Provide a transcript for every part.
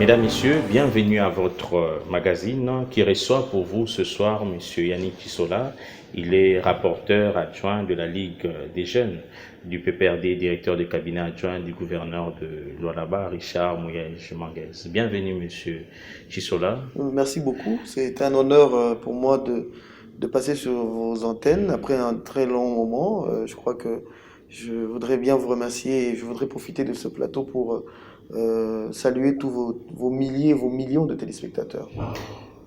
Mesdames, Messieurs, bienvenue à votre magazine qui reçoit pour vous ce soir Monsieur Yannick Chisola. Il est rapporteur adjoint de la Ligue des jeunes du PPRD, directeur de cabinet adjoint du gouverneur de Lualaba, Richard Mouyej-Manguez. Bienvenue Monsieur Chisola. Merci beaucoup. C'est un honneur pour moi de passer sur vos antennes après un très long moment. Je crois que je voudrais bien vous remercier et je voudrais profiter de ce plateau pour saluer tous vos milliers, vos millions de téléspectateurs.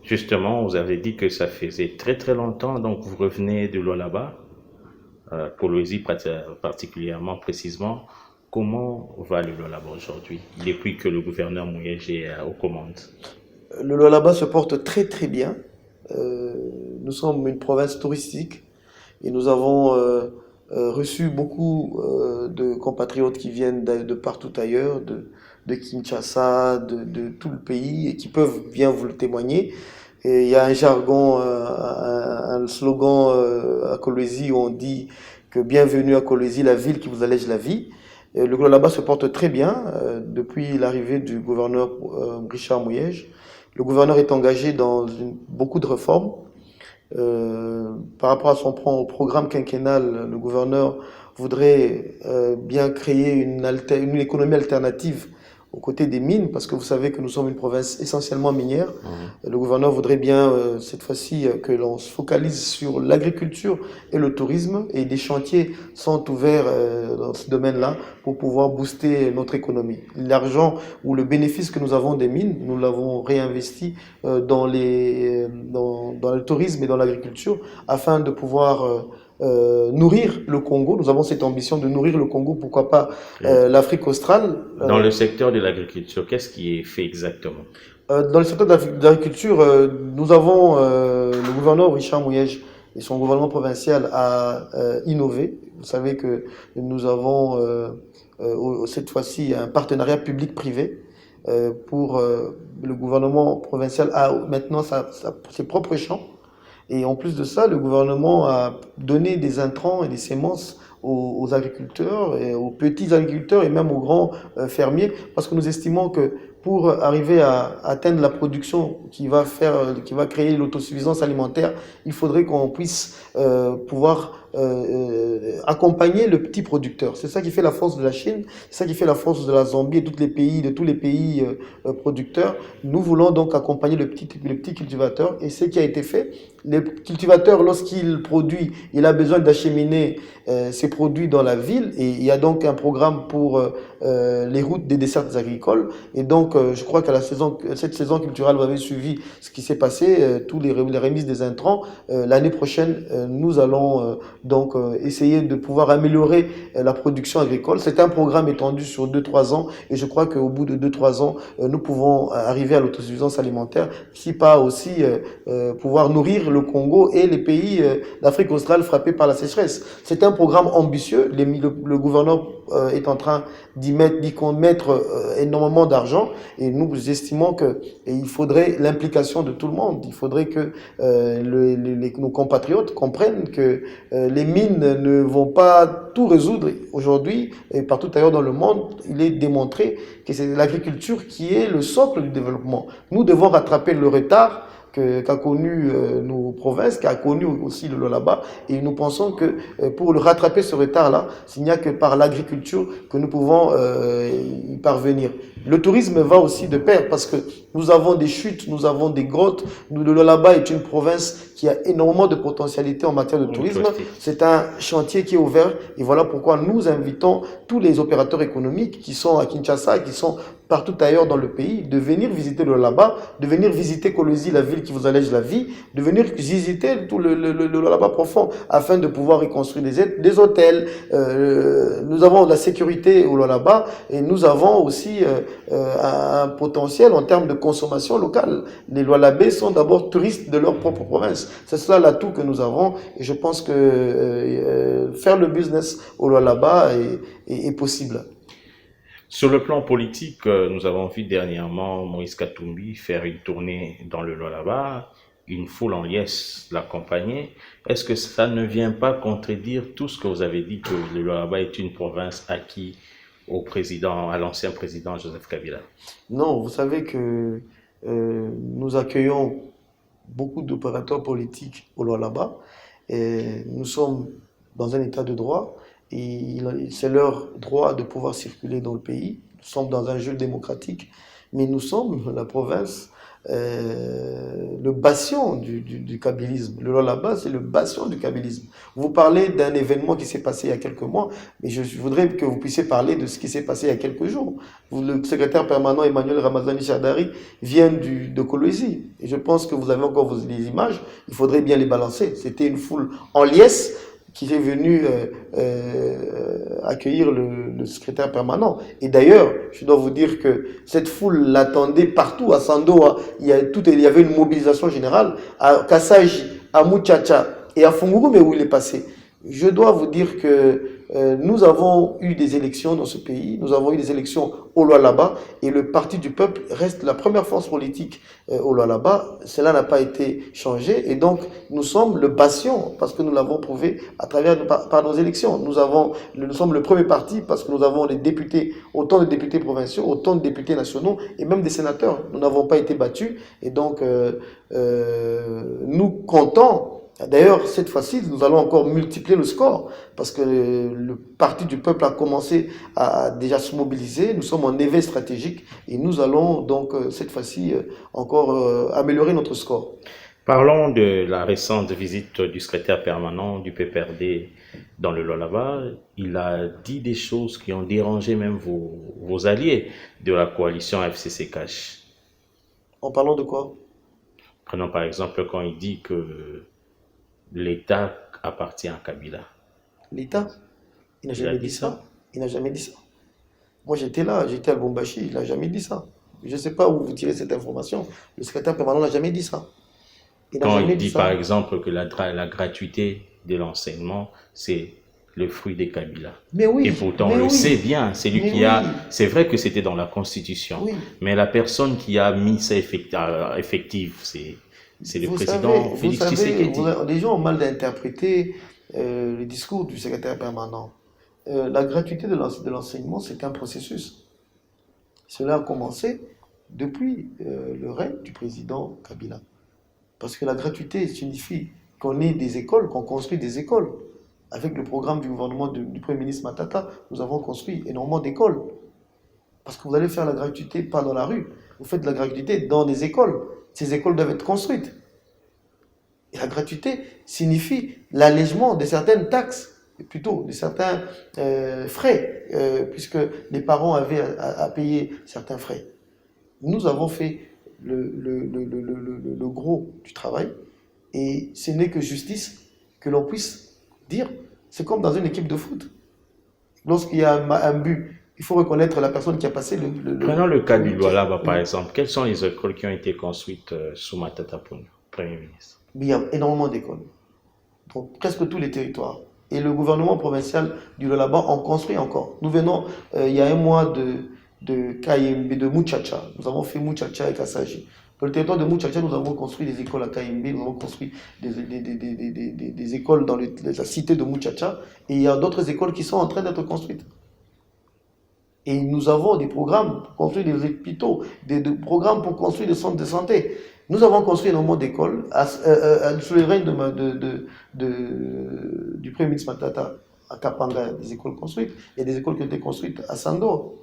Justement, vous avez dit que ça faisait très longtemps, donc vous revenez de Lualaba, Kolwezi particulièrement précisément. Comment va le Lualaba aujourd'hui, depuis que le gouverneur Mouyej est aux commandes? Le Lualaba se porte très bien. Nous sommes une province touristique et nous avons reçu beaucoup de compatriotes qui viennent de partout ailleurs, de Kinshasa, de tout le pays et qui peuvent bien vous le témoigner. Et il y a un jargon, un slogan à Kolwezi où on dit que bienvenue à Kolwezi, la ville qui vous allège la vie. Et le Lualaba se porte très bien depuis l'arrivée du gouverneur Richard Mouyej. Le gouverneur est engagé dans beaucoup de réformes. Par rapport à son programme quinquennal, le gouverneur voudrait bien créer une économie alternative aux côtés des mines, parce que vous savez que nous sommes une province essentiellement minière. Le gouverneur voudrait bien, cette fois-ci, que l'on se focalise sur l'agriculture et le tourisme, et des chantiers sont ouverts dans ce domaine-là pour pouvoir booster notre économie. L'argent ou le bénéfice que nous avons des mines, nous l'avons réinvesti dans le tourisme et dans l'agriculture, afin de pouvoir nourrir le Congo. Nous avons cette ambition de nourrir le Congo, pourquoi pas l'Afrique australe. Dans le secteur de l'agriculture, qu'est-ce qui est fait exactement? Dans le secteur de l'agriculture, nous avons le gouverneur Richard Mouyej et son gouvernement provincial a innové. Vous savez que nous avons cette fois-ci un partenariat public-privé pour le gouvernement provincial a maintenant ses propres champs. Et en plus de ça, le gouvernement a donné des intrants et des semences aux agriculteurs, et aux petits agriculteurs et même aux grands fermiers, parce que nous estimons que pour arriver à atteindre la production qui va créer l'autosuffisance alimentaire, il faudrait qu'on puisse pouvoir accompagner le petit producteur. C'est ça qui fait la force de la Chine, c'est ça qui fait la force de la Zambie et tous les pays producteurs. Nous voulons donc accompagner le petit cultivateur, et ce qui a été fait. Le cultivateur, lorsqu'il produit, il a besoin d'acheminer ses produits dans la ville, et il y a donc un programme pour les routes des dessertes agricoles. Et donc, je crois qu'à cette saison culturelle, vous avez suivi ce qui s'est passé, tous les remises des intrants. L'année prochaine, nous allons donc essayer de pouvoir améliorer la production agricole. C'est un programme étendu sur 2-3 ans, et je crois qu'au bout de 2-3 ans, nous pouvons arriver à l'autosuffisance alimentaire, si pas aussi pouvoir nourrir le Congo et les pays d'Afrique australe frappés par la sécheresse. C'est un programme ambitieux. Le gouverneur est en train d'y mettre énormément d'argent, et nous estimons qu'il faudrait l'implication de tout le monde. Il faudrait que nos compatriotes comprennent que les mines ne vont pas tout résoudre. Aujourd'hui, et partout ailleurs dans le monde, il est démontré que c'est l'agriculture qui est le socle du développement. Nous devons rattraper le retard qu'a connu nos provinces, qu'a connu aussi le Lualaba, et nous pensons que pour rattraper ce retard-là, il n'y a que par l'agriculture que nous pouvons y parvenir. Le tourisme va aussi de pair, parce que nous avons des chutes, nous avons des grottes. Le Lualaba est une province qui a énormément de potentialité en matière de tourisme. C'est un chantier qui est ouvert, et voilà pourquoi nous invitons tous les opérateurs économiques qui sont à Kinshasa, qui sont partout ailleurs dans le pays, de venir visiter le Lualaba, de venir visiter Kolwezi, la ville qui vous allège la vie, de venir visiter tout le Lualaba profond, afin de pouvoir y construire des hôtels. Nous avons la sécurité au Lualaba, et nous avons aussi un potentiel en termes de consommation locale. Les Lualabais sont d'abord touristes de leur propre province. C'est cela l'atout que nous avons, et je pense que faire le business au Lualaba est possible. Sur le plan politique, nous avons vu dernièrement Moïse Katumbi faire une tournée dans le Lualaba, une foule en liesse l'accompagner. Est-ce que ça ne vient pas contredire tout ce que vous avez dit, que le Lualaba est une province à qui au président, à l'ancien président Joseph Kabila? Non, vous savez que nous accueillons beaucoup d'opérateurs politiques au Lualaba et nous sommes dans un état de droit et c'est leur droit de pouvoir circuler dans le pays. Nous sommes dans un jeu démocratique, mais nous sommes la province, le bastion du kabylisme. Le Lualaba, c'est le bastion du kabylisme. Vous parlez d'un événement qui s'est passé il y a quelques mois, mais je voudrais que vous puissiez parler de ce qui s'est passé il y a quelques jours. Le secrétaire permanent Emmanuel Ramazani Chadari vient de Kolwezi. Et je pense que vous avez encore les images, il faudrait bien les balancer. C'était une foule en liesse qui est venue accueillir le secrétaire permanent. Et d'ailleurs, je dois vous dire que cette foule l'attendait partout, à Sandoa. Il y avait une mobilisation générale, à Kassaji, à Muchacha et à Fungurume où il est passé. Je dois vous dire que nous avons eu des élections dans ce pays, nous avons eu des élections au Lualaba et le Parti du Peuple reste la première force politique au Lualaba. Cela n'a pas été changé et donc nous sommes le bastion parce que nous l'avons prouvé à travers par nos élections. Nous sommes le premier parti parce que nous avons des députés, autant de députés provinciaux, autant de députés nationaux et même des sénateurs. Nous n'avons pas été battus et donc nous comptons. D'ailleurs, cette fois-ci, nous allons encore multiplier le score parce que le Parti du Peuple a commencé à déjà se mobiliser. Nous sommes en éveil stratégique et nous allons donc cette fois-ci encore améliorer notre score. Parlons de la récente visite du secrétaire permanent du PPRD dans le Lualaba. Il a dit des choses qui ont dérangé même vos alliés de la coalition FCC Cash. En parlant de quoi? Prenons par exemple quand il dit que l'État appartient à Kabila. L'État? Il n'a jamais dit ça. Il n'a jamais dit ça. Moi j'étais là, j'étais à Lubumbashi, il n'a jamais dit ça. Je ne sais pas où vous tirez cette information. Le secrétaire permanent n'a jamais dit ça. Quand il dit par exemple que la gratuité de l'enseignement, c'est le fruit des Kabila. Mais oui. Et pourtant, on le sait bien, c'est lui qui a... C'est vrai que c'était dans la Constitution, mais la personne qui a mis ça effectif, c'est le président Félix Tshisekedi. Les gens ont mal d'interpréter le discours du secrétaire permanent. La gratuité de l'enseignement, c'est un processus. Cela a commencé depuis le règne du président Kabila. Parce que la gratuité signifie qu'on ait des écoles, qu'on construit des écoles. Avec le programme du gouvernement du Premier ministre Matata, nous avons construit énormément d'écoles. Parce que vous allez faire la gratuité pas dans la rue, vous faites de la gratuité dans des écoles. Ces écoles doivent être construites. Et la gratuité signifie l'allègement de certaines taxes, plutôt de certains frais, puisque les parents avaient à payer certains frais. Nous avons fait le gros du travail et ce n'est que justice que l'on puisse dire. C'est comme dans une équipe de foot. Lorsqu'il y a un but, il faut reconnaître la personne qui a passé Prenons le cas du Lualaba, par exemple. Quelles sont les écoles qui ont été construites sous Matata Ponyo, Premier ministre? Il y a énormément d'écoles. Donc, presque tous les territoires. Et le gouvernement provincial du Lualaba en construit encore. Nous venons, il y a un mois de Kayembe, de Muchacha. Nous avons fait Muchacha et Kassaji. Dans le territoire de Muchacha, nous avons construit des écoles à Kayembe, nous avons construit des écoles dans la cité de Muchacha. Et il y a d'autres écoles qui sont en train d'être construites. Et nous avons des programmes pour construire des hôpitaux, des programmes pour construire des centres de santé. Nous avons construit énormément d'écoles sous le règne du Premier ministre Matata à Kapanga, des écoles construites. Il y a des écoles qui ont été construites à Sando.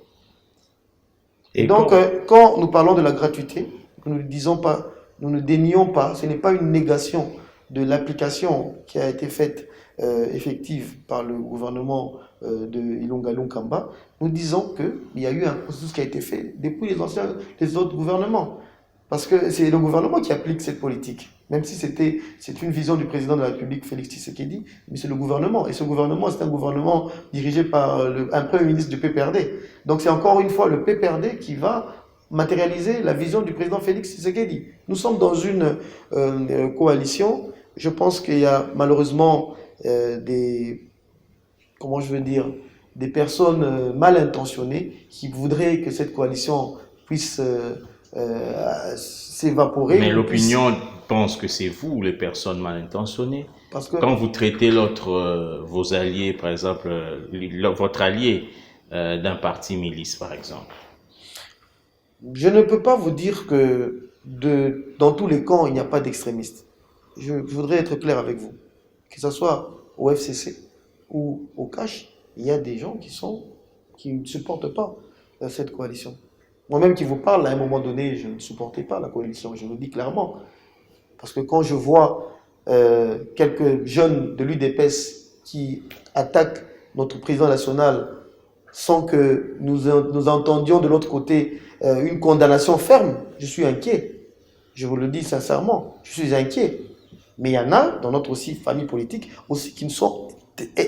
Et donc, quand nous parlons de la gratuité, nous ne dénions pas, ce n'est pas une négation de l'application qui a été faite effective par le gouvernement de Ilunga Lunkamba. Nous disons qu'il y a eu un processus qui a été fait depuis les autres gouvernements. Parce que c'est le gouvernement qui applique cette politique. Même si c'est une vision du président de la République, Félix Tshisekedi, mais c'est le gouvernement. Et ce gouvernement, c'est un gouvernement dirigé par un Premier ministre du PPRD. Donc c'est encore une fois le PPRD qui va matérialiser la vision du président Félix Tshisekedi. Nous sommes dans une coalition. Je pense qu'il y a malheureusement des personnes mal intentionnées qui voudraient que cette coalition puisse s'évaporer. Mais l'opinion pense que c'est vous, les personnes mal intentionnées. Parce que quand vous traitez vos alliés, par exemple, votre allié, d'un parti milice, par exemple? Je ne peux pas vous dire que dans tous les camps, il n'y a pas d'extrémistes. Je voudrais être clair avec vous. Que ce soit au FCC ou au CACH, il y a des gens qui ne supportent pas cette coalition. Moi-même qui vous parle, à un moment donné, je ne supportais pas la coalition, je le dis clairement. Parce que quand je vois quelques jeunes de l'UDPS qui attaquent notre président national sans que nous entendions de l'autre côté une condamnation ferme, je suis inquiet. Je vous le dis sincèrement, je suis inquiet. Mais il y en a dans notre aussi famille politique aussi qui sont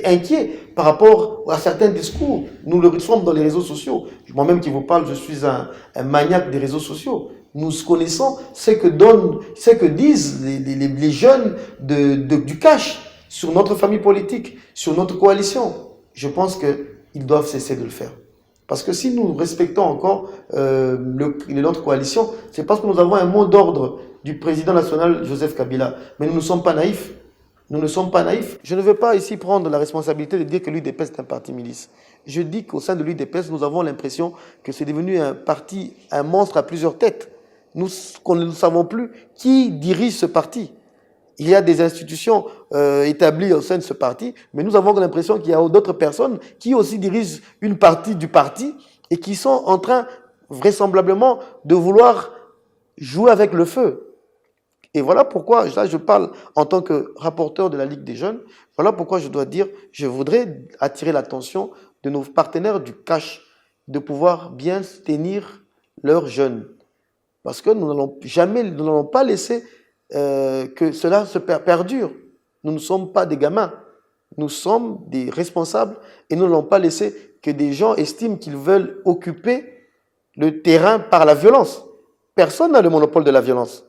inquiets par rapport à certains discours. Nous le retrouvons dans les réseaux sociaux. Moi-même qui vous parle, je suis un maniaque des réseaux sociaux. Nous connaissons ce que disent les jeunes du cash sur notre famille politique, sur notre coalition. Je pense qu'ils doivent cesser de le faire. Parce que si nous respectons encore notre coalition, c'est parce que nous avons un mot d'ordre du président national Joseph Kabila. Mais nous ne sommes pas naïfs. Nous ne sommes pas naïfs. Je ne veux pas ici prendre la responsabilité de dire que l'UDPS est un parti milice. Je dis qu'au sein de l'UDPS, nous avons l'impression que c'est devenu un parti, un monstre à plusieurs têtes. Nous ne savons plus qui dirige ce parti. Il y a des institutions établies au sein de ce parti, mais nous avons l'impression qu'il y a d'autres personnes qui aussi dirigent une partie du parti et qui sont en train, vraisemblablement, de vouloir jouer avec le feu. Et voilà pourquoi, là je parle en tant que rapporteur de la Ligue des jeunes, voilà pourquoi je dois dire, je voudrais attirer l'attention de nos partenaires du cash, de pouvoir bien tenir leurs jeunes. Parce que nous n'allons pas laisser que cela se perdure. Nous ne sommes pas des gamins, nous sommes des responsables et nous n'allons pas laisser que des gens estiment qu'ils veulent occuper le terrain par la violence. Personne n'a le monopole de la violence.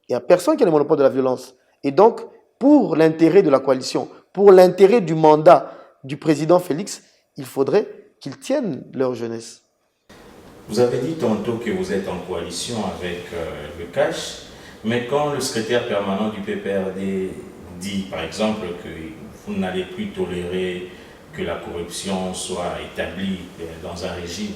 Il n'y a personne qui a le monopole de la violence. Et donc, pour l'intérêt de la coalition, pour l'intérêt du mandat du président Félix, il faudrait qu'ils tiennent leur jeunesse. Vous avez dit tantôt que vous êtes en coalition avec le CACH, mais quand le secrétaire permanent du PPRD dit, par exemple, que vous n'allez plus tolérer que la corruption soit établie dans un régime,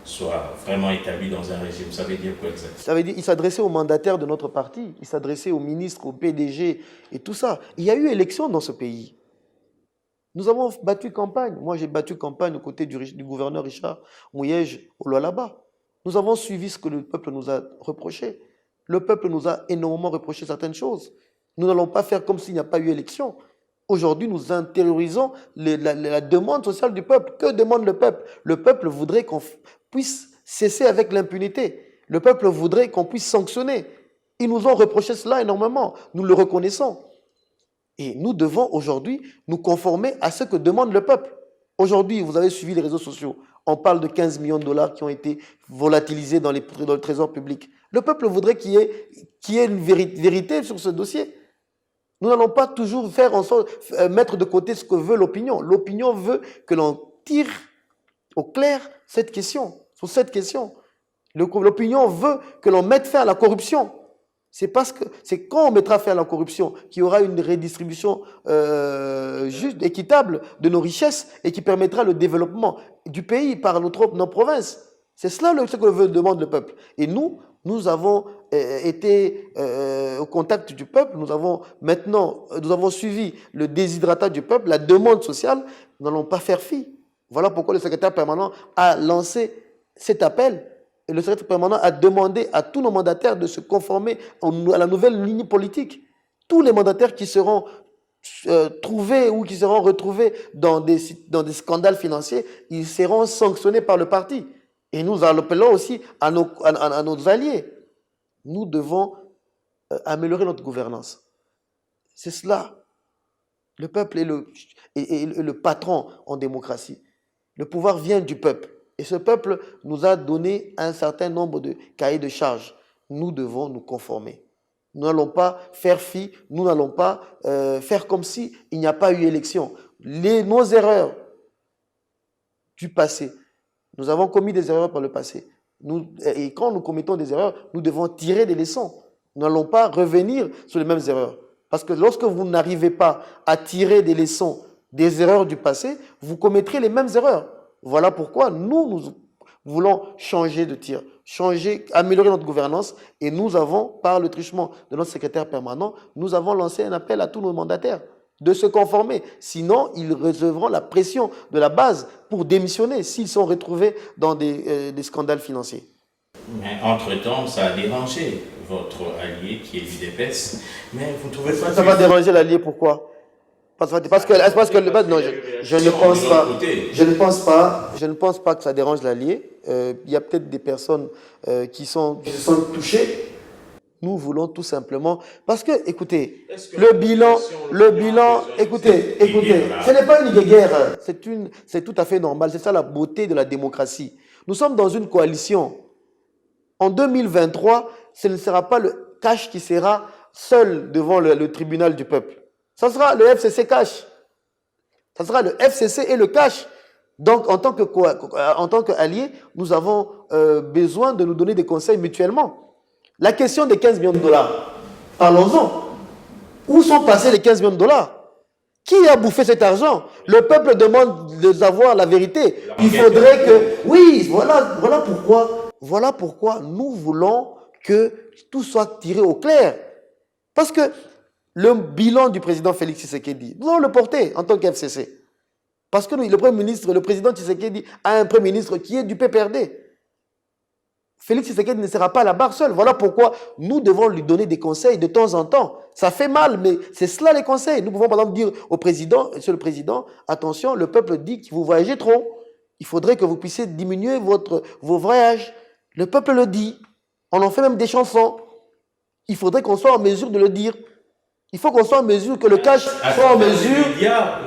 soit vraiment établie dans un régime, ça veut dire quoi exactement? Ça veut dire qu'il s'adressait aux mandataires de notre parti, il s'adressait aux ministres, au PDG et tout ça. Il y a eu élection dans ce pays. Nous avons battu campagne. Moi, j'ai battu campagne aux côtés du gouverneur Richard Mouyej au Lualaba. Nous avons suivi ce que le peuple nous a reproché. Le peuple nous a énormément reproché certaines choses. Nous n'allons pas faire comme s'il n'y a pas eu élection. Aujourd'hui, nous intériorisons la demande sociale du peuple. Que demande le peuple? Le peuple voudrait qu'on puisse cesser avec l'impunité. Le peuple voudrait qu'on puisse sanctionner. Ils nous ont reproché cela énormément. Nous le reconnaissons. Et nous devons aujourd'hui nous conformer à ce que demande le peuple. Aujourd'hui, vous avez suivi les réseaux sociaux. On parle de 15 millions de dollars qui ont été volatilisés dans le trésor public. Le peuple voudrait qu'il y ait une vérité sur ce dossier. Nous n'allons pas toujours faire en sorte mettre de côté ce que veut l'opinion. L'opinion veut que l'on tire au clair cette question, sur cette question. L'opinion veut que l'on mette fin à la corruption. C'est parce que c'est quand on mettra fin à la corruption qu'il y aura une redistribution juste, équitable de nos richesses et qui permettra le développement du pays par nos provinces. C'est cela ce que demande le peuple. Et nous avons été au contact du peuple, nous avons suivi le déshydratat du peuple, la demande sociale, nous n'allons pas faire fi. Voilà pourquoi le secrétaire permanent a lancé cet appel. Et le secrétaire permanent a demandé à tous nos mandataires de se conformer à la nouvelle ligne politique. Tous les mandataires qui seront trouvés ou qui seront retrouvés dans des scandales financiers, ils seront sanctionnés par le parti. Et nous appelons aussi à nos alliés. Nous devons améliorer notre gouvernance. C'est cela. Le peuple est le patron en démocratie. Le pouvoir vient du peuple. Et ce peuple nous a donné un certain nombre de cahiers de charges. Nous devons nous conformer. Nous n'allons pas faire fi, nous n'allons pas faire comme s'il n'y a pas eu élection. Nos erreurs du passé, nous avons commis des erreurs par le passé. Et quand nous commettons des erreurs, nous devons tirer des leçons. Nous n'allons pas revenir sur les mêmes erreurs. Parce que lorsque vous n'arrivez pas à tirer des leçons des erreurs du passé, vous commettrez les mêmes erreurs. Voilà pourquoi nous voulons changer de tir, améliorer notre gouvernance. Et nous avons, par le truchement de notre secrétaire permanent, nous avons lancé un appel à tous nos mandataires de se conformer. Sinon, ils recevront la pression de la base pour démissionner s'ils sont retrouvés dans des scandales financiers. Mais entre-temps, ça a dérangé votre allié qui est l'UDPS. Mais vous ne trouvez pas Ça va déranger l'allié, pourquoi? Parce que non, je ne pense pas. Je ne pense pas que ça dérange l'allié. Il y a peut-être des personnes qui se sont touchées. Nous voulons tout simplement, parce que, écoutez, le bilan, écoutez, ce n'est pas une guerre, c'est tout à fait normal. C'est ça la beauté de la démocratie. Nous sommes dans une coalition. En 2023, ce ne sera pas le cash qui sera seul devant le tribunal du peuple. Ça sera le FCC cash. Ça sera le FCC et le cash. Donc, en tant qu'alliés, nous avons besoin de nous donner des conseils mutuellement. La question des 15 millions de dollars, parlons-en. Où sont passés les 15 millions de dollars? Qui a bouffé cet argent? Le peuple demande de savoir la vérité. Il faudrait que... Oui, voilà pourquoi nous voulons que tout soit tiré au clair. Parce que le bilan du président Félix Tshisekedi, nous allons le porter en tant qu'FCC. Parce que le Premier ministre, le président Tshisekedi a un Premier ministre qui est du PPRD. Félix Tshisekedi ne sera pas à la barre seul. Voilà pourquoi nous devons lui donner des conseils de temps en temps. Ça fait mal, mais c'est cela les conseils. Nous pouvons par exemple dire au président, monsieur le président, attention, le peuple dit que vous voyagez trop. Il faudrait que vous puissiez diminuer vos voyages. Le peuple le dit. On en fait même des chansons. Il faudrait qu'on soit en mesure de le dire. Il faut qu'on soit en mesure, que le cash soit en mesure. Il y a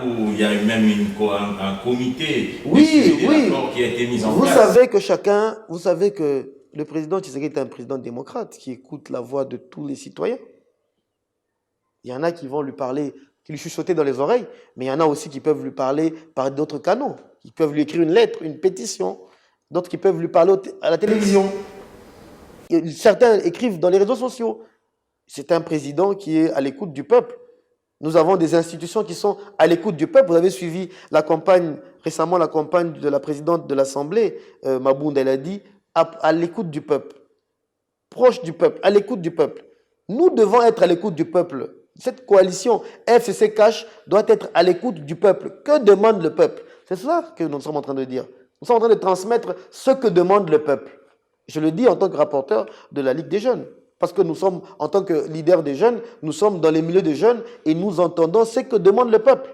même un comité oui, qui a été mis en place. Vous savez que le président Tshisekedi est un président démocrate qui écoute la voix de tous les citoyens. Il y en a qui vont lui parler, qui lui chuchoter dans les oreilles, mais il y en a aussi qui peuvent lui parler par d'autres canaux. Ils peuvent lui écrire une lettre, une pétition. D'autres qui peuvent lui parler à la télévision. Certains écrivent dans les réseaux sociaux. C'est un président qui est à l'écoute du peuple. Nous avons des institutions qui sont à l'écoute du peuple. Vous avez suivi récemment la campagne de la présidente de l'Assemblée, Mabounda, elle a dit, à l'écoute du peuple, proche du peuple, à l'écoute du peuple. Nous devons être à l'écoute du peuple. Cette coalition FCC Cash doit être à l'écoute du peuple. Que demande le peuple? C'est cela que nous sommes en train de dire. Nous sommes en train de transmettre ce que demande le peuple. Je le dis en tant que rapporteur de la Ligue des jeunes. Parce que nous sommes, en tant que leader des jeunes, nous sommes dans les milieux des jeunes et nous entendons ce que demande le peuple.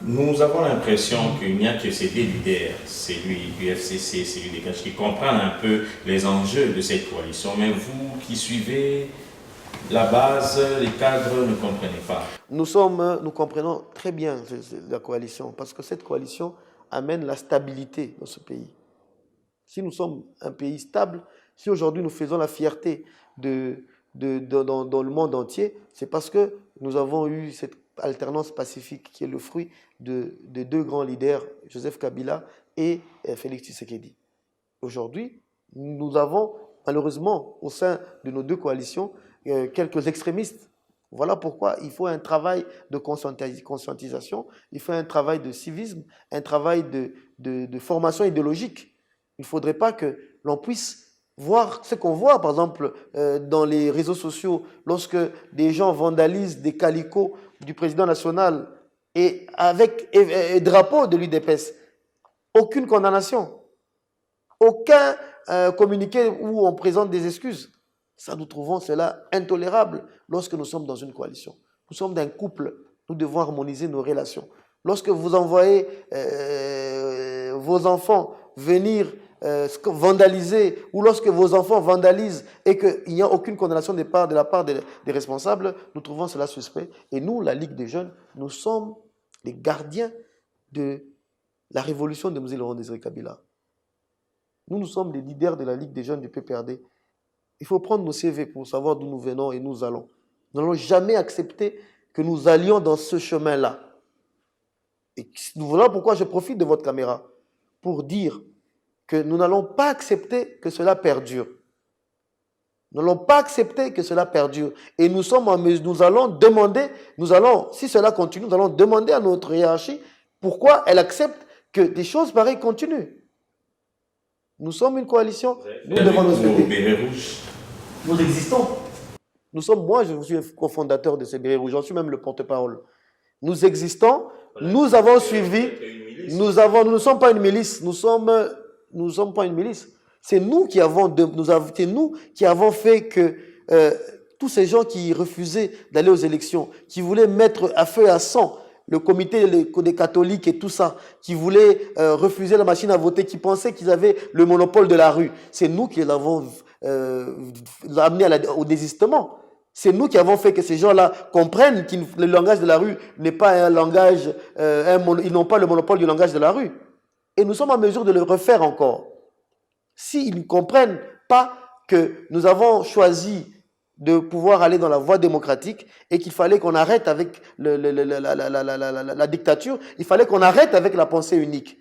Nous avons l'impression qu'il n'y a que ces deux leaders, celui du FCC, celui des Cash, qui comprennent un peu les enjeux de cette coalition. Mais vous qui suivez la base, les cadres ne comprenez pas. Nous comprenons très bien la coalition parce que cette coalition amène la stabilité dans ce pays. Si nous sommes un pays stable, si aujourd'hui nous faisons la fierté dans le monde entier, c'est parce que nous avons eu cette alternance pacifique qui est le fruit de deux grands leaders, Joseph Kabila et Félix Tshisekedi. Aujourd'hui, nous avons malheureusement au sein de nos deux coalitions quelques extrémistes. Voilà pourquoi il faut un travail de conscientisation, il faut un travail de civisme, un travail de formation idéologique. Il ne faudrait pas que l'on puisse voir ce qu'on voit, par exemple, dans les réseaux sociaux, lorsque des gens vandalisent des calicots du président national et avec drapeau de l'UDPS. Aucune condamnation, aucun communiqué où on présente des excuses. Ça, nous trouvons cela intolérable lorsque nous sommes dans une coalition. Nous sommes d'un couple, nous devons harmoniser nos relations. Lorsque vous envoyez vos enfants venir vandaliser, ou lorsque vos enfants vandalisent et qu'il n'y a aucune condamnation de la part des responsables, nous trouvons cela suspect. Et nous, la Ligue des jeunes, nous sommes les gardiens de la révolution de M. Laurent Désiré Kabila. Nous sommes les leaders de la Ligue des jeunes du PPRD. Il faut prendre nos CV pour savoir d'où nous venons et nous allons. Nous n'allons jamais accepter que nous allions dans ce chemin-là. Et voilà pourquoi je profite de votre caméra pour dire que nous n'allons pas accepter que cela perdure. Nous n'allons pas accepter que cela perdure. Et nous allons demander, si cela continue, nous allons demander à notre hiérarchie pourquoi elle accepte que des choses pareilles continuent. Nous sommes une coalition, nous Avec devons nous vos respecter. bérets rouges. Nous existons. Moi, je suis le cofondateur de ces bérets rouges, j'en suis même le porte-parole. Nous existons, nous avons suivi, nous ne sommes pas une milice, nous sommes pas une milice. C'est nous qui avons, c'est nous qui avons fait que tous ces gens qui refusaient d'aller aux élections, qui voulaient mettre à feu et à sang le comité des catholiques et tout ça, qui voulaient refuser la machine à voter, qui pensaient qu'ils avaient le monopole de la rue, c'est nous qui l'avons amené au désistement. C'est nous qui avons fait que ces gens-là comprennent que le langage de la rue n'est pas un langage, ils n'ont pas le monopole du langage de la rue. Et nous sommes en mesure de le refaire encore. S'ils ne comprennent pas que nous avons choisi de pouvoir aller dans la voie démocratique et qu'il fallait qu'on arrête avec la dictature, il fallait qu'on arrête avec la pensée unique.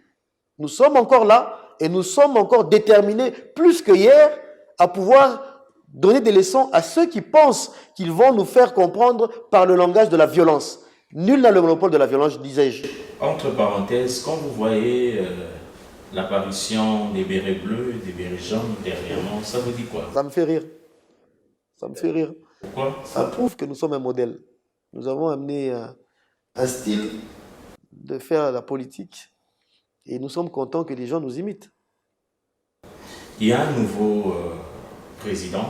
Nous sommes encore là et nous sommes encore déterminés plus que hier à pouvoir donner des leçons à ceux qui pensent qu'ils vont nous faire comprendre par le langage de la violence. Nul n'a le monopole de la violence, disais-je. Entre parenthèses, quand vous voyez l'apparition des bérets bleus, des bérets jaunes dernièrement, ça vous dit quoi? Ça me fait rire. Ça me fait rire. Pourquoi? Ça prouve que nous sommes un modèle. Nous avons amené un style de faire la politique et nous sommes contents que les gens nous imitent. Il y a un nouveau président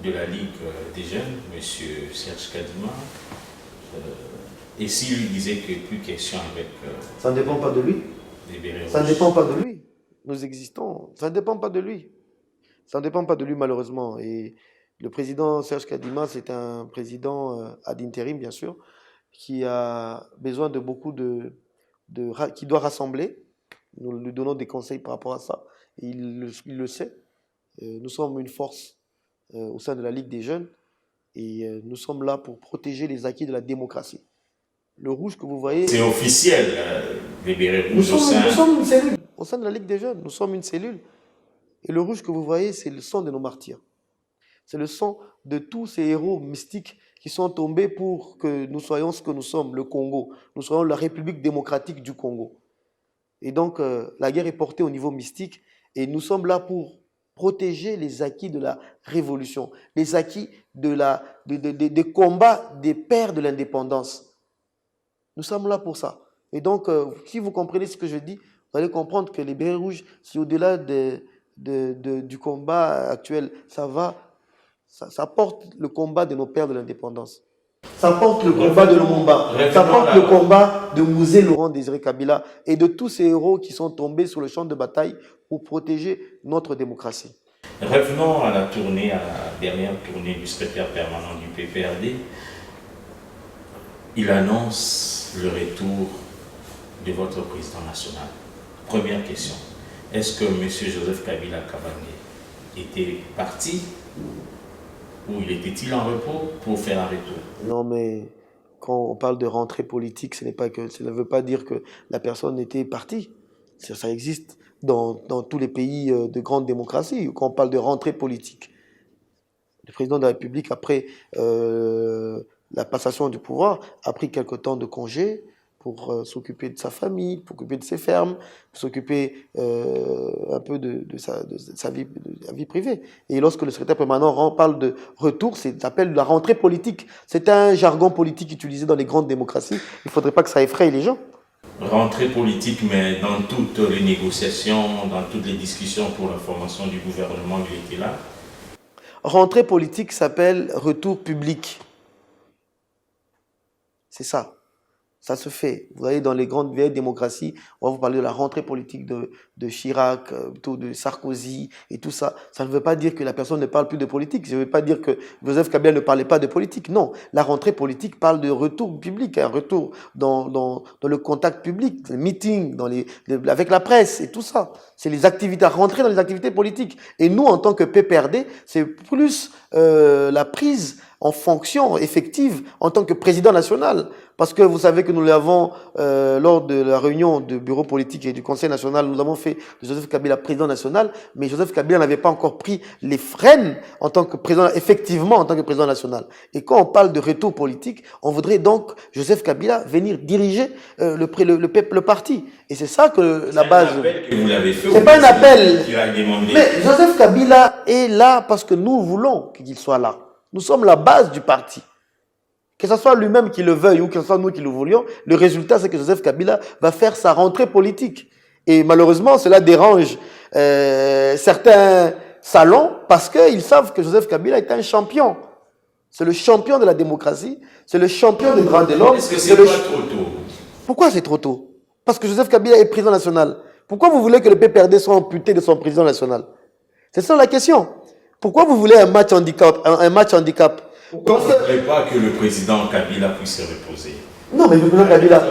de la Ligue des jeunes, M. Serge Kadima, et s'il lui disait que plus question avec ça ne dépend pas de lui. Les bérets ça ne rouges. dépend pas de lui. Nous existons. Ça ne dépend pas de lui. Ça ne dépend pas de lui malheureusement. Et le président Serge Kadima, c'est un président ad interim bien sûr, qui a besoin de beaucoup qui doit rassembler. Nous lui donnons des conseils par rapport à ça. Et il le sait. Nous sommes une force au sein de la Ligue des jeunes et nous sommes là pour protéger les acquis de la démocratie. Le rouge que vous voyez... C'est officiel, les bérets rouges nous sommes une cellule. Au sein de la Ligue des jeunes, nous sommes une cellule. Et le rouge que vous voyez, c'est le sang de nos martyrs. C'est le sang de tous ces héros mystiques qui sont tombés pour que nous soyons ce que nous sommes, le Congo. Nous soyons la République démocratique du Congo. Et donc, la guerre est portée au niveau mystique et nous sommes là pour protéger les acquis de la révolution, les acquis des combats des pères de l'indépendance. Nous sommes là pour ça. Et donc, si vous comprenez ce que je dis, vous allez comprendre que les bérets rouges, si au-delà du combat actuel, ça porte le combat de nos pères de l'indépendance. Ça porte le combat de Lumumba. Ça porte le combat de Mouzé Laurent Désiré Kabila et de tous ces héros qui sont tombés sur le champ de bataille pour protéger notre démocratie. Revenons à la dernière tournée du secrétaire permanent du PPRD. Il annonce le retour de votre président national. Première question. Est-ce que M. Joseph Kabila Kabange était parti ou il était-il en repos pour faire un retour? Non, mais quand on parle de rentrée politique, ça ne veut pas dire que la personne était partie. Ça existe dans tous les pays de grande démocratie, quand on parle de rentrée politique. Le président de la République, après la passation du pouvoir, a pris quelque temps de congé pour s'occuper de sa famille, pour s'occuper de ses fermes, pour s'occuper un peu de sa vie privée. Et lorsque le secrétaire permanent parle de retour, ça s'appelle la rentrée politique. C'est un jargon politique utilisé dans les grandes démocraties. Il ne faudrait pas que ça effraie les gens. Rentrée politique, mais dans toutes les négociations, dans toutes les discussions pour la formation du gouvernement, il était là. Rentrée politique s'appelle retour public. C'est ça. Ça se fait. Vous voyez, dans les grandes vieilles démocraties, on va vous parler de la rentrée politique de Chirac, de Sarkozy et tout ça. Ça ne veut pas dire que la personne ne parle plus de politique. Ça ne veut pas dire que Joseph Kabila ne parlait pas de politique. Non, la rentrée politique parle de retour public, un retour dans le contact public, les meetings, avec la presse et tout ça. C'est les activités, rentrer dans les activités politiques. Et nous, en tant que PPRD, c'est plus la prise en fonction effective en tant que président national. Parce que vous savez que nous l'avons, lors de la réunion du bureau politique et du conseil national, nous avons fait de Joseph Kabila président national, mais Joseph Kabila n'avait pas encore pris les freins en tant que président, effectivement en tant que président national. Et quand on parle de retour politique, on voudrait donc Joseph Kabila venir diriger le parti. Et c'est ça que la base... C'est pas un appel. Mais Joseph Kabila est là parce que nous voulons qu'il soit là. Nous sommes la base du parti. Que ce soit lui-même qui le veuille ou que ce soit nous qui le voulions, le résultat, c'est que Joseph Kabila va faire sa rentrée politique. Et malheureusement, cela dérange certains salons parce qu'ils savent que Joseph Kabila est un champion. C'est le champion de la démocratie, c'est le champion des droits de l'homme. Est-ce que c'est pas trop tôt? Pourquoi c'est trop tôt? Parce que Joseph Kabila est président national. Pourquoi vous voulez que le PPRD soit amputé de son président national? C'est ça la question. Pourquoi vous voulez un match handicap? Pourquoi vous ne voulez pas que le président Kabila puisse se reposer? Non, mais le président Kabila...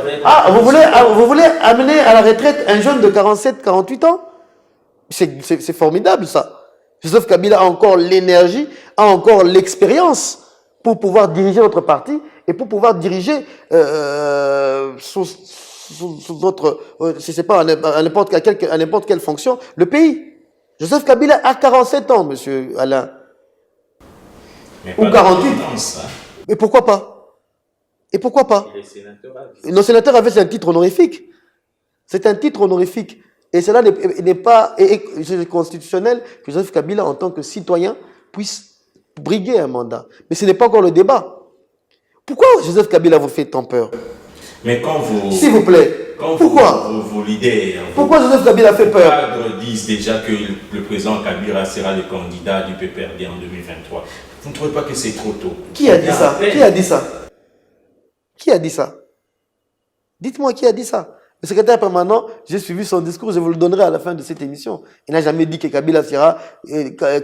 vous voulez amener à la retraite un jeune de 47, 48 ans? C'est formidable, ça. Joseph Kabila a encore l'énergie, a encore l'expérience pour pouvoir diriger notre parti et pour pouvoir diriger sous votre... je ne sais pas, à n'importe quelle fonction, le pays. Joseph Kabila a 47 ans, monsieur Alain. Ou 48. Et pourquoi pas? Et pourquoi pas? Le sénateur avait un titre honorifique. C'est un titre honorifique. Et cela n'est pas constitutionnel que Joseph Kabila, en tant que citoyen, puisse briguer un mandat. Mais ce n'est pas encore le débat. Pourquoi Joseph Kabila vous fait tant peur? Mais quand vous... S'il vous plaît. Pourquoi vos leaders, pourquoi Joseph Kabila fait peur? Les cadres disent déjà que le président Kabila sera le candidat du PPRD en 2023. Vous ne trouvez pas que c'est trop tôt? Qui a dit ça? Qui a dit ça? Qui a dit ça? Dites-moi qui a dit ça. Le secrétaire permanent, j'ai suivi son discours, je vous le donnerai à la fin de cette émission. Il n'a jamais dit que Kabila sera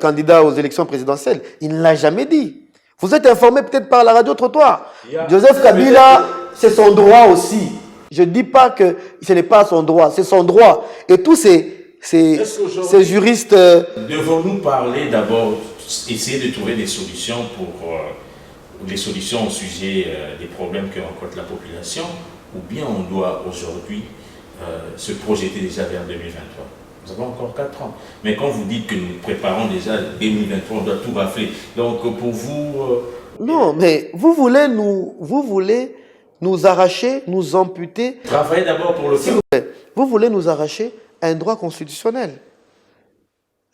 candidat aux élections présidentielles. Il ne l'a jamais dit. Vous êtes informé peut-être par la radio trottoir. Joseph Kabila, c'est son droit aussi. Je ne dis pas que ce n'est pas son droit, c'est son droit. Et tous ces juristes... Devons-nous parler d'abord, essayer de trouver des solutions des solutions au sujet des problèmes que rencontre la population, ou bien on doit aujourd'hui se projeter déjà vers 2023? Nous avons encore 4 ans. Mais quand vous dites que nous préparons déjà 2023, on doit tout rafler. Donc pour vous... Non, mais vous voulez nous arracher, nous amputer... Travaillez d'abord pour le faire. Vous voulez nous arracher un droit constitutionnel.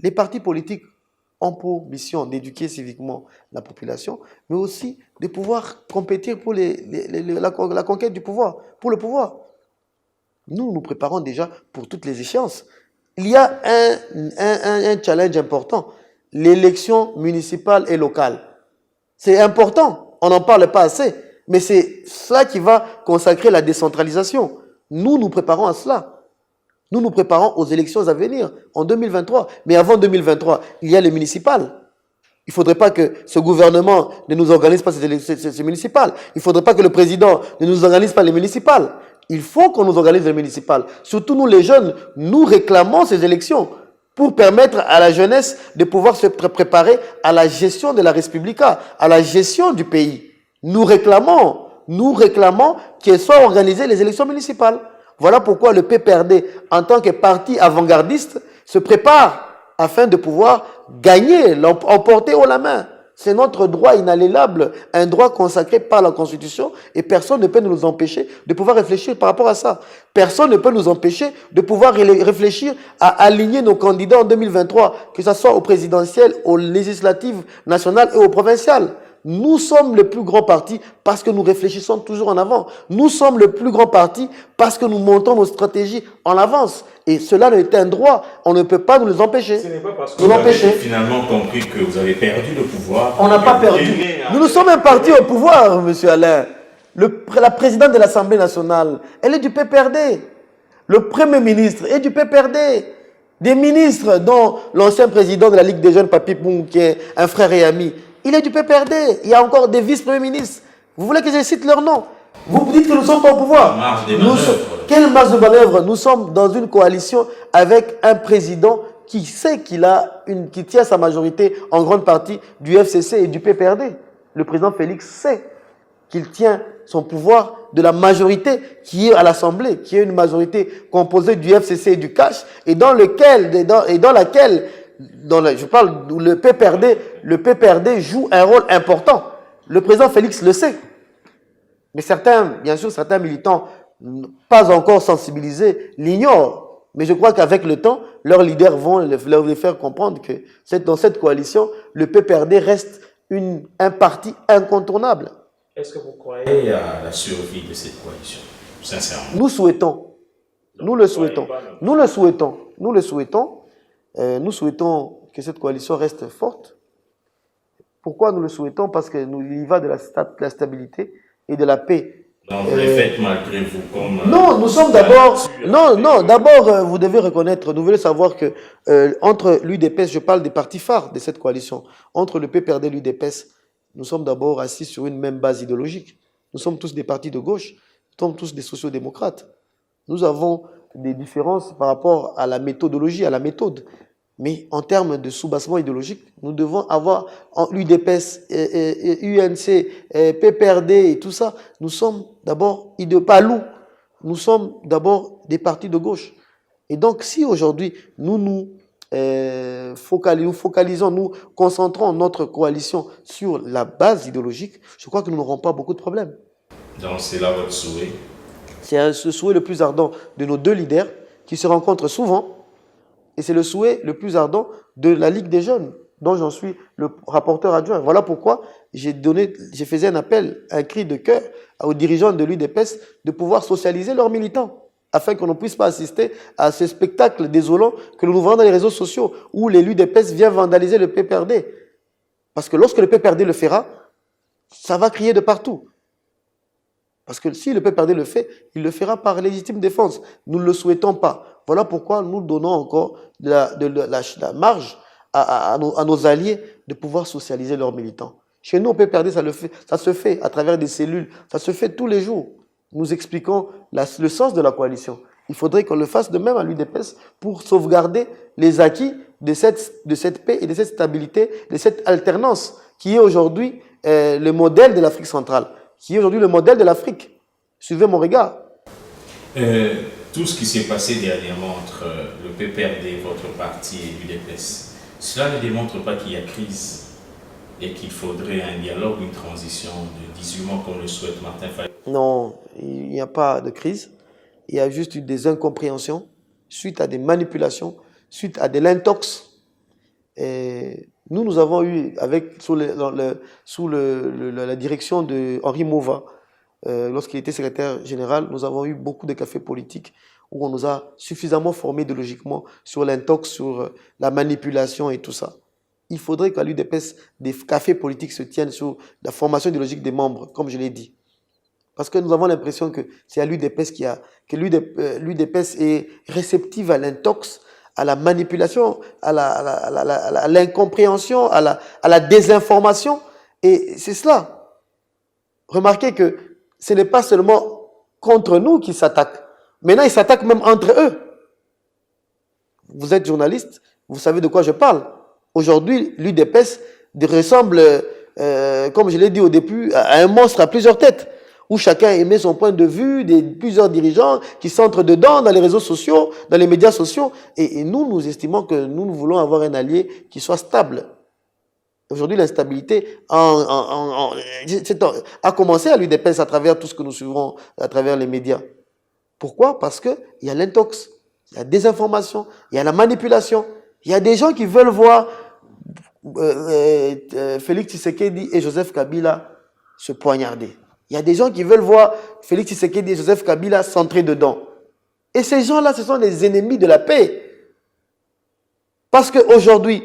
Les partis politiques ont pour mission d'éduquer civiquement la population, mais aussi de pouvoir compétir pour la conquête du pouvoir, pour le pouvoir. Nous nous préparons déjà pour toutes les échéances. Il y a un challenge important, l'élection municipale et locale. C'est important, on n'en parle pas assez, mais c'est ça qui va consacrer la décentralisation. Nous nous préparons à cela. Nous nous préparons aux élections à venir, en 2023. Mais avant 2023, il y a les municipales. Il ne faudrait pas que ce gouvernement ne nous organise pas ces municipales. Il ne faudrait pas que le président ne nous organise pas les municipales. Il faut qu'on nous organise les municipales. Surtout nous les jeunes, nous réclamons ces élections pour permettre à la jeunesse de pouvoir se préparer à la gestion de la Respublica, à la gestion du pays. Nous réclamons qu'elles soient organisées les élections municipales. Voilà pourquoi le PPRD, en tant que parti avant-gardiste, se prépare afin de pouvoir gagner, l'emporter haut la main. C'est notre droit inaliénable, un droit consacré par la Constitution, et personne ne peut nous empêcher de pouvoir réfléchir par rapport à ça. Personne ne peut nous empêcher de pouvoir réfléchir à aligner nos candidats en 2023, que ce soit aux présidentielles, aux législatives nationales et aux provinciales. Nous sommes le plus grand parti parce que nous réfléchissons toujours en avant. Nous sommes le plus grand parti parce que nous montons nos stratégies en avance. Et cela est un droit. On ne peut pas nous les empêcher. Ce n'est pas parce que vous avez finalement compris que vous avez perdu le pouvoir. On n'a pas perdu. Nous sommes un parti au pouvoir, monsieur Alain. La présidente de l'Assemblée nationale, elle est du PPRD. Le Premier ministre est du PPRD. Des ministres, dont l'ancien président de la Ligue des jeunes, Papi Poum, qui est un frère et ami, il est du PPRD. Il y a encore des vice-premiers ministres. Vous voulez que je cite leur nom? Vous dites que nous ne sommes pas au pouvoir. Quelle marge de manœuvre? Nous sommes dans une coalition avec un président qui sait qu'il tient sa majorité en grande partie du FCC et du PPRD. le président Félix sait qu'il tient son pouvoir de la majorité qui est à l'Assemblée, qui est une majorité composée du FCC et du CACH, et dans laquelle, je parle où le PPRD joue un rôle important. Le président Félix le sait. Mais bien sûr, certains militants, pas encore sensibilisés, l'ignorent. Mais je crois qu'avec le temps, leurs leaders vont leur faire comprendre que dans cette coalition, le PPRD reste un parti incontournable. Est-ce que vous croyez à la survie de cette coalition, sincèrement? Nous souhaitons. Nous le souhaitons. Nous le souhaitons. Nous le souhaitons. Nous souhaitons que cette coalition reste forte. Pourquoi nous le souhaitons? Parce qu'il y va de la stabilité et de la paix. Donc vous les faites malgré vous comme... Non, nous sommes d'abord... Non, d'abord, vous devez reconnaître, vous devez savoir que entre l'UDPS, je parle des partis phares de cette coalition, entre le PPRD et l'UDPS, nous sommes d'abord assis sur une même base idéologique. Nous sommes tous des partis de gauche, nous sommes tous des sociodémocrates. Nous avons des différences par rapport à la méthodologie, à la méthode. Mais en termes de soubassement idéologique, nous devons avoir l'UDPS, UNC, PPRD et tout ça. Nous sommes d'abord idéopalous. Nous sommes d'abord des partis de gauche. Et donc, si aujourd'hui, nous focalisons, nous concentrons notre coalition sur la base idéologique, je crois que nous n'aurons pas beaucoup de problèmes. Donc, c'est là votre souhait? C'est ce souhait le plus ardent de nos deux leaders qui se rencontrent souvent. Et c'est le souhait le plus ardent de la Ligue des jeunes, dont j'en suis le rapporteur adjoint. Voilà pourquoi j'ai fait un appel, un cri de cœur aux dirigeants de l'UDPS de pouvoir socialiser leurs militants, afin qu'on ne puisse pas assister à ces spectacles désolants que nous voyons dans les réseaux sociaux, où l'UDPS vient vandaliser le PPRD. Parce que lorsque le PPRD le fera, ça va crier de partout. Parce que si le PPRD le fait, il le fera par légitime défense. Nous ne le souhaitons pas. Voilà pourquoi nous donnons encore de la marge à nos alliés de pouvoir socialiser leurs militants. Chez nous, au PPRD, ça se fait à travers des cellules. Ça se fait tous les jours. Nous expliquons le sens de la coalition. Il faudrait qu'on le fasse de même à l'UDPS pour sauvegarder les acquis de cette paix et de cette stabilité, de cette alternance qui est aujourd'hui le modèle de l'Afrique centrale, qui est aujourd'hui le modèle de l'Afrique. Suivez mon regard. Tout ce qui s'est passé dernièrement entre le PPRD, votre parti et l'UDPS, cela ne démontre pas qu'il y a crise et qu'il faudrait un dialogue, une transition de 18 mois comme le souhaite Martin Fayulu? Non, il n'y a pas de crise. Il y a juste eu des incompréhensions suite à des manipulations, suite à de l'intox. Nous avons eu, sous la direction de Henri Mova, lorsqu'il était secrétaire général, nous avons eu beaucoup de cafés politiques où on nous a suffisamment formés idéologiquement sur l'intox, sur la manipulation et tout ça. Il faudrait qu'à l'UDPS, des cafés politiques se tiennent sur la formation idéologique des membres, comme je l'ai dit. Parce que nous avons l'impression que c'est à l'UDPS que l'UDPS est réceptive à l'intox, à la manipulation, à l'incompréhension, à la désinformation. Et c'est cela. Remarquez que ce n'est pas seulement contre nous qu'ils s'attaquent. Maintenant, ils s'attaquent même entre eux. Vous êtes journaliste, vous savez de quoi je parle. Aujourd'hui, l'UDPS ressemble, comme je l'ai dit au début, à un monstre à plusieurs têtes, où chacun émet son point de vue, plusieurs dirigeants qui s'entrent dedans dans les réseaux sociaux, dans les médias sociaux. Et nous estimons que nous voulons avoir un allié qui soit stable. Aujourd'hui, l'instabilité a commencé à l'UDPS à travers tout ce que nous suivons à travers les médias. Pourquoi? Parce qu'il y a l'intox, il y a la désinformation, il y a la manipulation. Il y a des gens qui veulent voir Félix Tshisekedi et Joseph Kabila se poignarder. Il y a des gens qui veulent voir Félix Tshisekedi et Joseph Kabila s'entrer dedans. Et ces gens-là, ce sont les ennemis de la paix. Parce qu'aujourd'hui,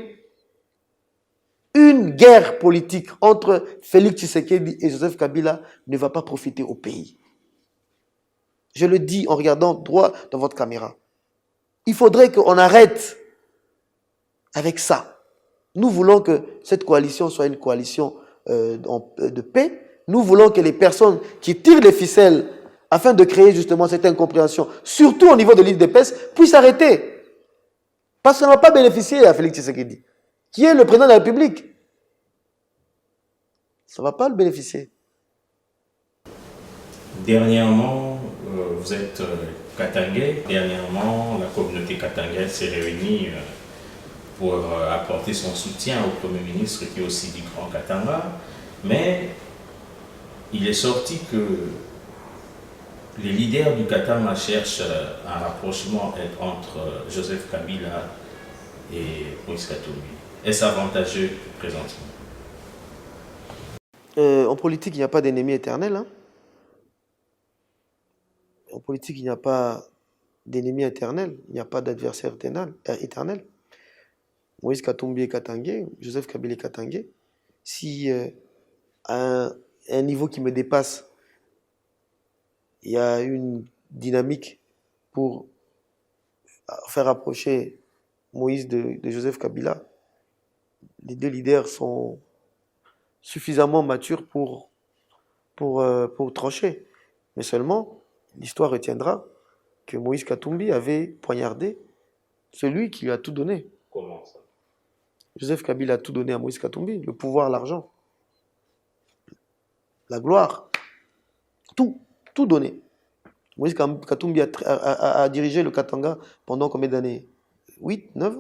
une guerre politique entre Félix Tshisekedi et Joseph Kabila ne va pas profiter au pays. Je le dis en regardant droit dans votre caméra. Il faudrait qu'on arrête avec ça. Nous voulons que cette coalition soit une coalition de paix. Nous voulons que les personnes qui tirent les ficelles afin de créer justement cette incompréhension, surtout au niveau de l'UDPS, puissent arrêter. Parce qu'on ne va pas bénéficier à Félix Tshisekedi, qui est le président de la République. Ça ne va pas le bénéficier. Dernièrement, vous êtes katangais. Dernièrement, la communauté katangaise s'est réunie pour apporter son soutien au Premier ministre qui est aussi du Grand Katanga. Mais il est sorti que les leaders du Katanga cherchent un rapprochement entre Joseph Kabila et Moïse Katumbi. Est-ce avantageux présentement? En politique, il n'y a pas d'ennemi éternel. Hein. En politique, il n'y a pas d'ennemi éternel. Il n'y a pas d'adversaire éternel. Moïse Katumbi est katangais, Joseph Kabila est katangais. Si à un niveau qui me dépasse, il y a une dynamique pour faire approcher Moïse de Joseph Kabila, les deux leaders sont suffisamment matures pour trancher. Mais seulement, l'histoire retiendra que Moïse Katumbi avait poignardé celui qui lui a tout donné. Comment ça? Joseph Kabila a tout donné à Moïse Katumbi, le pouvoir, l'argent, la gloire, tout donné. Moïse Katumbi a dirigé le Katanga pendant combien d'années? 8, 9?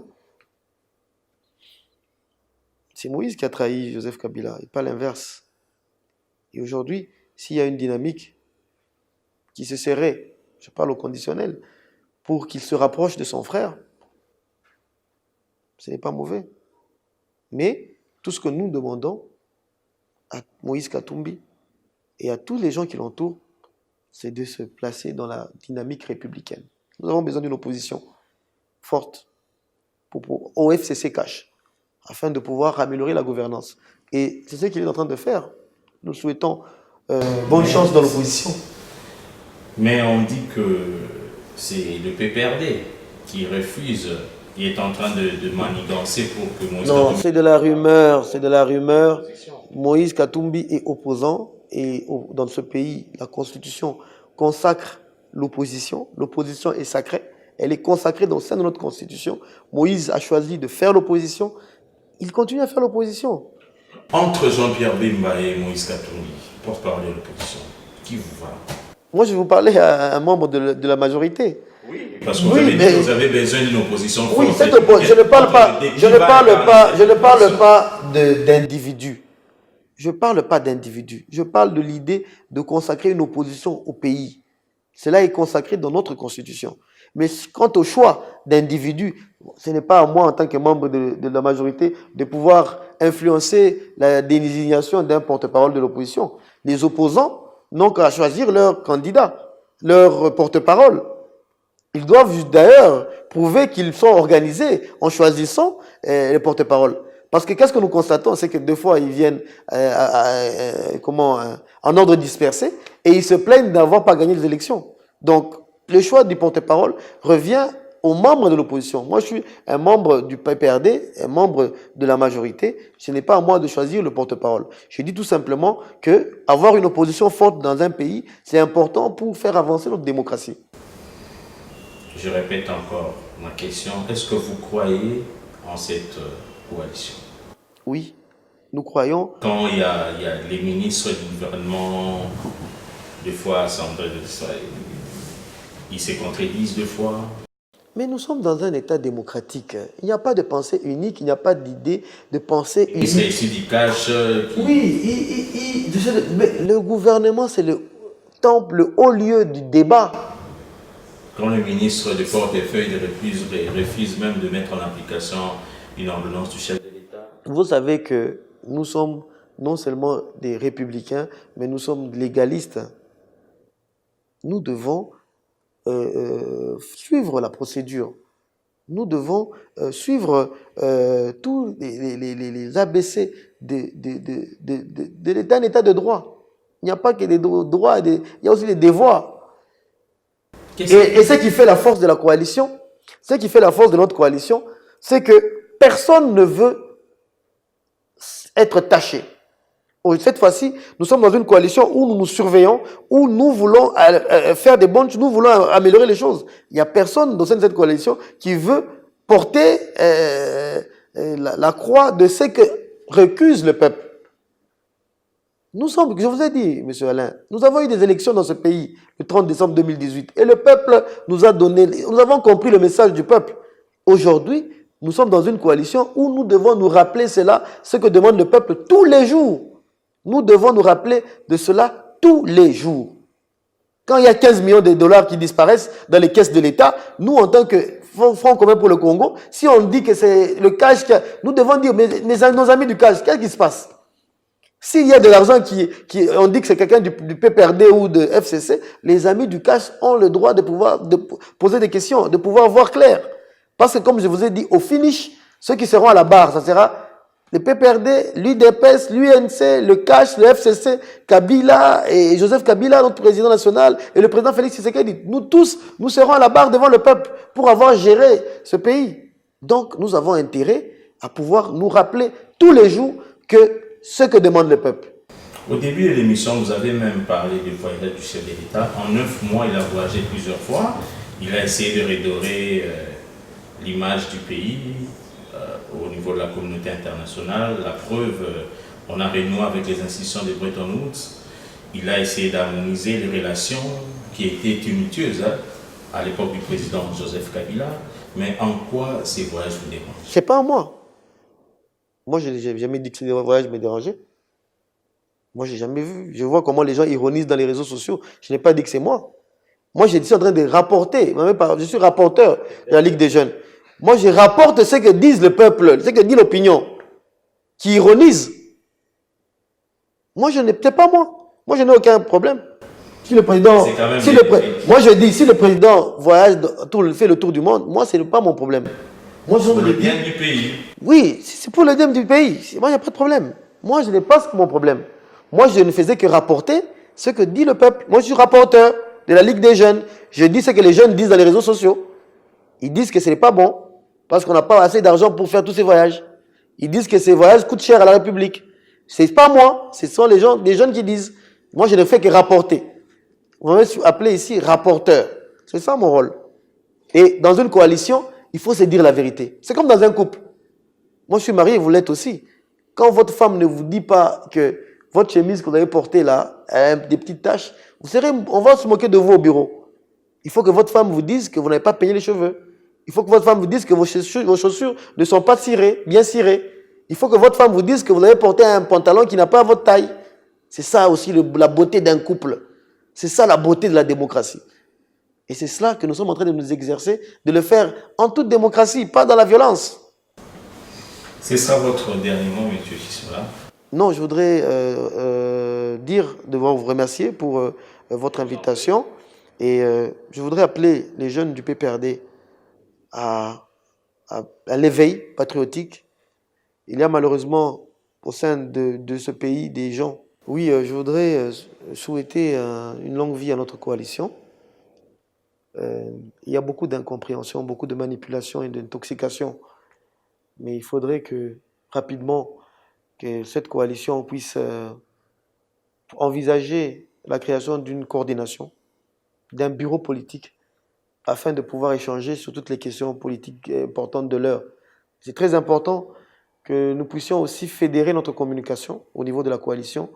C'est Moïse qui a trahi Joseph Kabila et pas l'inverse. Et aujourd'hui, s'il y a une dynamique qui se serrait, je parle au conditionnel, pour qu'il se rapproche de son frère, ce n'est pas mauvais. Mais tout ce que nous demandons à Moïse Katumbi et à tous les gens qui l'entourent, c'est de se placer dans la dynamique républicaine. Nous avons besoin d'une opposition forte au FCC cash, afin de pouvoir améliorer la gouvernance. Et c'est ce qu'il est en train de faire. Nous souhaitons bonne chance dans l'opposition. Mais on dit que c'est le PPRD qui refuse, qui est en train de manigancer pour que Moïse Non, Katumbi... c'est de la rumeur, c'est de la rumeur. Moïse Katumbi est opposant et dans ce pays, la Constitution consacre l'opposition. L'opposition est sacrée. Elle est consacrée dans le sein de notre Constitution. Moïse a choisi de faire l'opposition. Il continue à faire l'opposition. Entre Jean-Pierre Bemba et Moïse Katumbi, porte-parole de l'opposition, qui vous va? Moi, je vais vous parler à un membre de la majorité. Oui, parce que vous avez besoin d'une opposition forte. Oui, je ne parle pas d'individus. Je ne parle pas d'individus. Je parle de l'idée de consacrer une opposition au pays. Cela est consacré dans notre Constitution. Mais quant au choix d'individus, ce n'est pas à moi, en tant que membre de la majorité, de pouvoir influencer la désignation d'un porte-parole de l'opposition. Les opposants n'ont qu'à choisir leur candidat, leur porte-parole. Ils doivent d'ailleurs prouver qu'ils sont organisés en choisissant les porte-paroles. Parce que qu'est-ce que nous constatons, c'est que des fois, ils viennent en ordre dispersé et ils se plaignent d'avoir pas gagné les élections. Donc, le choix du porte-parole revient aux membres de l'opposition. Moi, je suis un membre du PPRD, un membre de la majorité. Ce n'est pas à moi de choisir le porte-parole. Je dis tout simplement que avoir une opposition forte dans un pays, c'est important pour faire avancer notre démocratie. Je répète encore ma question. Est-ce que vous croyez en cette coalition? Oui, nous croyons. Quand il y a les ministres du gouvernement, des fois, ils se contredisent deux fois. Mais nous sommes dans un État démocratique. Il n'y a pas de pensée unique, il n'y a pas d'idée de pensée unique. Et c'est ici du cash. Oui, mais le gouvernement, c'est le temple, le haut lieu du débat. Quand le ministre de portefeuille refuse même de mettre en application une ordonnance du chef de l'État. Vous savez que nous sommes non seulement des républicains, mais nous sommes légalistes. Nous devons suivre la procédure. Nous devons suivre tous les ABC d'un État de droit. Il n'y a pas que des droits, il y a aussi des devoirs. Et ce qui fait la force de la coalition, ce qui fait la force de notre coalition, c'est que personne ne veut être taché. Cette fois-ci, nous sommes dans une coalition où nous nous surveillons, où nous voulons faire des bonnes choses, nous voulons améliorer les choses. Il n'y a personne dans cette coalition qui veut porter la croix de ce que récuse le peuple. Nous sommes, je vous ai dit, M. Alain, nous avons eu des élections dans ce pays le 30 décembre 2018 et le peuple nous a donné, nous avons compris le message du peuple. Aujourd'hui, nous sommes dans une coalition où nous devons nous rappeler cela, ce que demande le peuple tous les jours. Nous devons nous rappeler de cela tous les jours. Quand il y a 15 millions de dollars qui disparaissent dans les caisses de l'État, nous, en tant que Front commun pour le Congo, si on dit que c'est le cash, nous devons dire, mais nos amis du cash, qu'est-ce qui se passe? S'il y a de l'argent on dit que c'est quelqu'un du PPRD ou de FCC, les amis du cash ont le droit de pouvoir poser des questions, de pouvoir voir clair. Parce que comme je vous ai dit, au finish, ceux qui seront à la barre, ça sera le PPRD, l'UDPS, l'UNC, le cash, le FCC, Kabila et Joseph Kabila, notre président national, et le président Félix Tshisekedi. Nous tous, nous serons à la barre devant le peuple pour avoir géré ce pays. Donc, nous avons intérêt à pouvoir nous rappeler tous les jours que ce que demande le peuple. Au début de l'émission, vous avez même parlé du voyage du chef de l'État. En 9 mois, il a voyagé plusieurs fois. Il a essayé de redorer l'image du pays au niveau de la communauté internationale. La preuve, on a renoué avec les institutions de Bretton Woods. Il a essayé d'harmoniser les relations qui étaient tumultueuses à l'époque du président Joseph Kabila. Mais en quoi ces voyages vous dérangent? C'est pas moi. Moi, je n'ai jamais dit que ces voyages me dérangeaient. Moi, je n'ai jamais vu. Je vois comment les gens ironisent dans les réseaux sociaux. Je n'ai pas dit que c'est moi. Moi, je suis en train de rapporter. Je suis rapporteur de la Ligue des jeunes. Moi, je rapporte ce que disent le peuple, ce que dit l'opinion, qui ironise. Moi, c'est pas moi. Moi, je n'ai aucun problème. Si le président, moi, je dis, si le président voyage, fait le tour du monde, moi, ce n'est pas mon problème. Moi, pour le bien du pays. Oui, c'est pour le bien du pays. Moi, il n'y a pas de problème. Moi, je n'ai pas mon problème. Moi, je ne faisais que rapporter ce que dit le peuple. Moi, je suis rapporteur de la Ligue des jeunes. Je dis ce que les jeunes disent dans les réseaux sociaux. Ils disent que ce n'est pas bon parce qu'on n'a pas assez d'argent pour faire tous ces voyages. Ils disent que ces voyages coûtent cher à la République. Ce n'est pas moi, ce sont les jeunes qui disent. Moi, je ne fais que rapporter. Vous m'avez appelé ici rapporteur. C'est ça mon rôle. Et dans une coalition, il faut se dire la vérité. C'est comme dans un couple. Moi, je suis marié, vous l'êtes aussi. Quand votre femme ne vous dit pas que votre chemise que vous avez portée là a des petites taches, on va se moquer de vous au bureau. Il faut que votre femme vous dise que vous n'avez pas payé les cheveux. Il faut que votre femme vous dise que vos chaussures ne sont pas bien cirées. Il faut que votre femme vous dise que vous avez porté un pantalon qui n'a pas votre taille. C'est ça aussi la beauté d'un couple. C'est ça la beauté de la démocratie. Et c'est cela que nous sommes en train de nous exercer, de le faire en toute démocratie, pas dans la violence. C'est ça votre dernier mot, M. Chisola? Non, je voudrais vous remercier pour votre invitation. Et je voudrais appeler les jeunes du PPRD à l'éveil patriotique. Il y a malheureusement au sein de ce pays des gens. Oui, je voudrais souhaiter une longue vie à notre coalition. Il y a beaucoup d'incompréhension, beaucoup de manipulation et d'intoxication. Mais il faudrait que, rapidement, que cette coalition puisse envisager la création d'une coordination, d'un bureau politique, afin de pouvoir échanger sur toutes les questions politiques importantes de l'heure. C'est très important que nous puissions aussi fédérer notre communication au niveau de la coalition,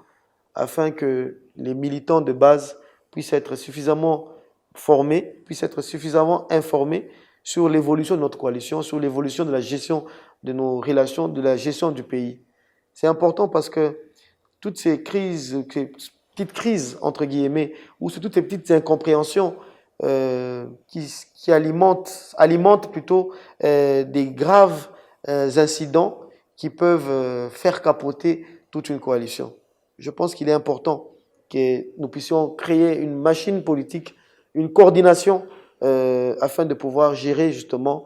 afin que les militants de base puissent être suffisamment formés, puissent être suffisamment informés sur l'évolution de notre coalition, sur l'évolution de la gestion de nos relations, de la gestion du pays. C'est important parce que toutes ces crises, ces petites crises, entre guillemets, ou toutes ces petites incompréhensions qui alimentent plutôt des graves incidents qui peuvent faire capoter toute une coalition. Je pense qu'il est important que nous puissions créer une machine politique, une coordination afin de pouvoir gérer justement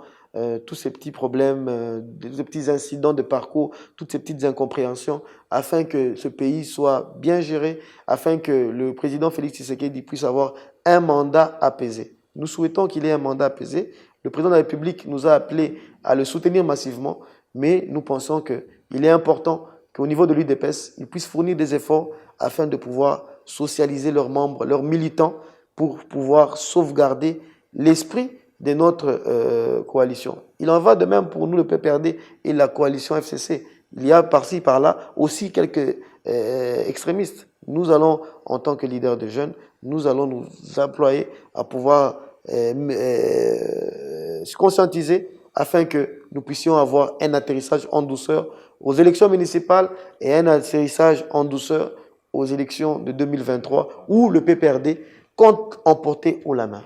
tous ces petits problèmes, tous ces petits incidents de parcours, toutes ces petites incompréhensions, afin que ce pays soit bien géré, afin que le président Félix Tshisekedi puisse avoir un mandat apaisé. Nous souhaitons qu'il ait un mandat apaisé. Le président de la République nous a appelés à le soutenir massivement, mais nous pensons qu'il est important qu'au niveau de l'UDPS, ils puissent fournir des efforts afin de pouvoir socialiser leurs membres, leurs militants, pour pouvoir sauvegarder l'esprit de notre coalition. Il en va de même pour nous, le PPRD et la coalition FCC. Il y a par-ci, par-là aussi quelques extrémistes. Nous allons, en tant que leader de jeunes, nous allons nous employer à pouvoir se conscientiser afin que nous puissions avoir un atterrissage en douceur aux élections municipales et un atterrissage en douceur aux élections de 2023 où le PPRD compte emporter haut la main.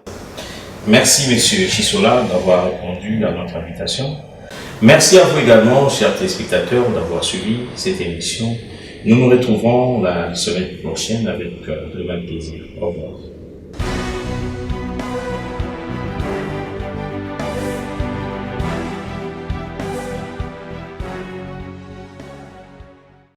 Merci, Monsieur Chisola, d'avoir répondu à notre invitation. Merci à vous également, chers téléspectateurs, d'avoir suivi cette émission. Nous nous retrouverons la semaine prochaine avec le même plaisir. Au revoir.